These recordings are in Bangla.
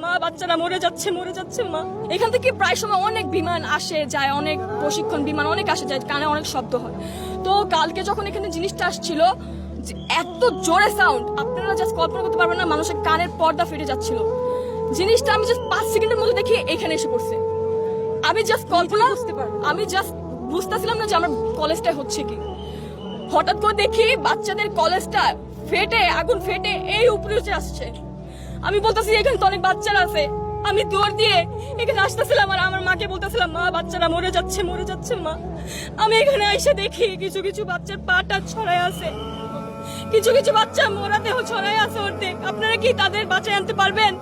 মা বাচ্চারা মরে যাচ্ছে মা। এখান থেকে প্রায় সময় অনেক বিমান আসে যায়, অনেক প্রশিক্ষণ বিমান অনেক আসে যায়, কানে অনেক শব্দ হয়। তো কালকে যখন এখানে জিনিসটা আসছিল, এত জোরে সাউন্ড আপনারা জাস্ট কল্পনা করতে পারবেন না, মানুষের কানের পর্দা ফেটে যাচ্ছিল। জিনিসটা আমি জাস্ট 5 সেকেন্ডের মধ্যে দেখি এখানে এসে পড়ছে। আমি জাস্ট বুঝতেছিলাম না যে আমার কলেজটা হচ্ছে কি। হঠাৎ করে দেখি বাচ্চাদের কলেজটা ফেটে, আগুন ফেটে এই উপরে উঠে আসছে। আমি বলতেছি এখানে তো অনেক বাচ্চারা আছে। আমি দৌড় দিয়ে এখানে আসতেছিলাম আর আমার মাকে বলতেছিলাম, মা বাচ্চারা মরে যাচ্ছে মা। আমি এখানে এসে দেখি কিছু কিছু বাচ্চার পাটা ছড়ায় আছে, কিছু কিছু বাচ্চা মরা দেহ ছড়ায় আছে অর্ধেক। আপনারা কি তাদের বাঁচায় আনতে পারবেন?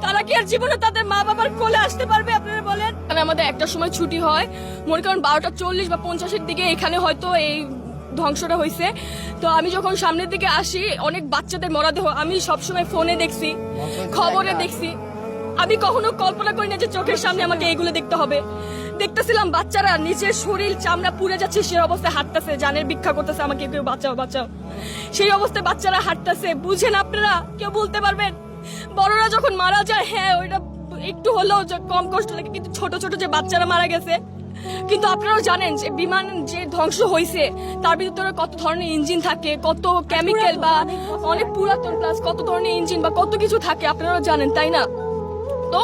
তারা কি আর জীবনে তাদের মা বাবার কোলে আসতে পারবে? আপনারা বলেন। আমাদের একটা সময় ছুটি হয়, মনে করেন 12:40 বা 50-এর দিকে এখানে হয়তো এই ধ্বংসটা হয়েছে। তো আমি যখন সামনের দিকে আসি, অনেক বাচ্চাদের মরদেহ আমি সবসময় ফোনে দেখছি, খবরে দেখছি। আমি কখনো কল্পনা করি না যে চোখের সামনে আমাকে এগুলো দেখতে হবে। দেখতেছিলাম বাচ্চারা নিজের শরীর চামড়া পুড়ে যাচ্ছে, সেই অবস্থায় হাঁটতেছে, জানের ভিক্ষা করতেছে, আমাকে কেউ বাঁচাও বাঁচাও। সেই অবস্থায় বাচ্চারা হাঁটতেছে। বুঝেন আপনারা? কেউ বলতে পারবেন? বড়রা যখন মারা যায়, হ্যাঁ ওইটা একটু হলেও কম কষ্ট লাগে, কিন্তু ছোট ছোট যে বাচ্চারা মারা গেছে। কিন্তু আপনারাও জানেন যে বিমান যে ধ্বংস হয়েছে তার ভিতরে কত ধরনের ইঞ্জিন থাকে, কত কেমিক্যাল বা অনেক পুরাতন প্লাস কত ধরনের ইঞ্জিন বা কত কিছু থাকে, আপনারাও জানেন, তাই না? তো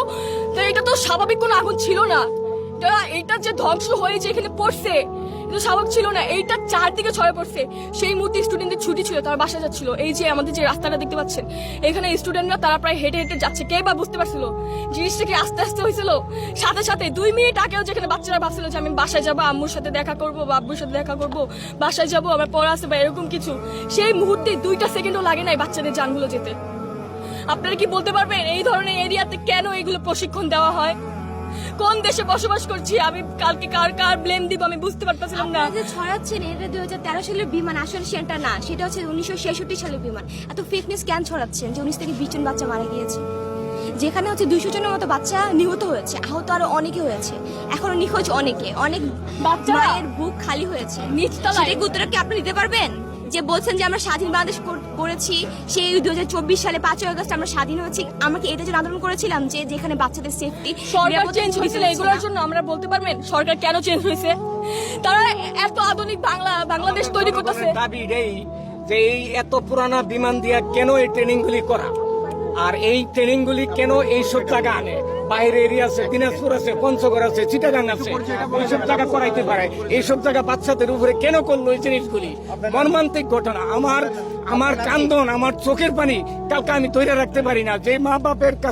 এটা তো স্বাভাবিক কোনো আগুন ছিল না। এটা যে ধ্বংস হয়ে যে এখানে পড়ছে, এটা স্বাভাবিক ছিল না। এইটা চারদিকে ছড়ে পড়ছে। সেই মুহূর্তে স্টুডেন্টদের ছুটি ছিল, তারা বাসা যাচ্ছিল। এই যে আমাদের যে রাস্তাটা দেখতে পাচ্ছেন, এখানে স্টুডেন্টরা তারা প্রায় হেঁটে হেঁটে যাচ্ছে। কে বা বুঝতে পারছিল জিনিসটা কি আস্তে আস্তে হয়েছিল? সাথে সাথে 2 মিনিট আগেও যেখানে বাচ্চারা ভাবছিল যে আমি বাসায় যাবো, আম্মুর সাথে দেখা করবো বা আব্বুর সাথে দেখা করবো, বাসায় যাবো, আমার পড়া আছে বা এরকম কিছু, সেই মুহূর্তে 2টা সেকেন্ডও লাগে নাই বাচ্চাদের জানগুলো যেতে। আপনারা কি বলতে পারবেন এই ধরনের এরিয়াতে কেন এগুলো প্রশিক্ষণ দেওয়া হয়? কোন দেশে বসবাস করছি আমি? কালকে কার ব্লেম দিব আমি বুঝতে পারতেছিলাম না। যে ছড়াচ্ছেন এটা 2013 সালের বিমান, আসলে সেটা না, সেটা হচ্ছে 1966 সালের বিমান। এত ফেকনেস কেন ছড়াচ্ছেন যে 19 থেকে 20 জন বাচ্চা মারা গিয়েছে, যেখানে হচ্ছে 200 জনের মতো বাচ্চা নিহত হয়েছে, আহত আরো অনেকে হয়েছে, এখনো নিখোঁজ অনেকে, অনেক মায়ের বুক খালি হয়েছে নিচতলায়। সেটা উত্তর কি আপনি দিতে পারবেন? যে বলছেন যে আমরা স্বাধীন বাংলাদেশ করেছি, সেই 2024 সালে 5ই আগস্ট আমরা স্বাধীন হয়েছি, আমরা কি এটার জন্য আন্দোলন করেছিলাম যে যেখানে বাচ্চাদের সেফটি? সরকার চেঞ্জ হয়েছিল, এগুলোর জন্য আমরা বলতে পারবেন সরকার কেন চেঞ্জ হয়েছে? তারা এত আধুনিক বাংলাদেশ তৈরি করতেছে। দাবি এই যে এই এত পুরানা বিমান দিয়া কেন এই ট্রেনিং গুলি করা, আর এই ট্রেনিং গুলি কেন এইসব জায়গা আনে? বাইরে এরিয়া আছে, দিনাজপুর আছে, পঞ্চগড় আছে, চিটাগাং আছে, এইসব জায়গা করাইতে পারে। এইসব জায়গা বাচ্চাদের উপরে কেন করলো এই জিনিসগুলি? মর্মান্তিক ঘটনা। আমার কান্দন, আমার চোখের পানি কালকে আমি তৈরি রাখতে পারি না। যে মা বাপের কাছে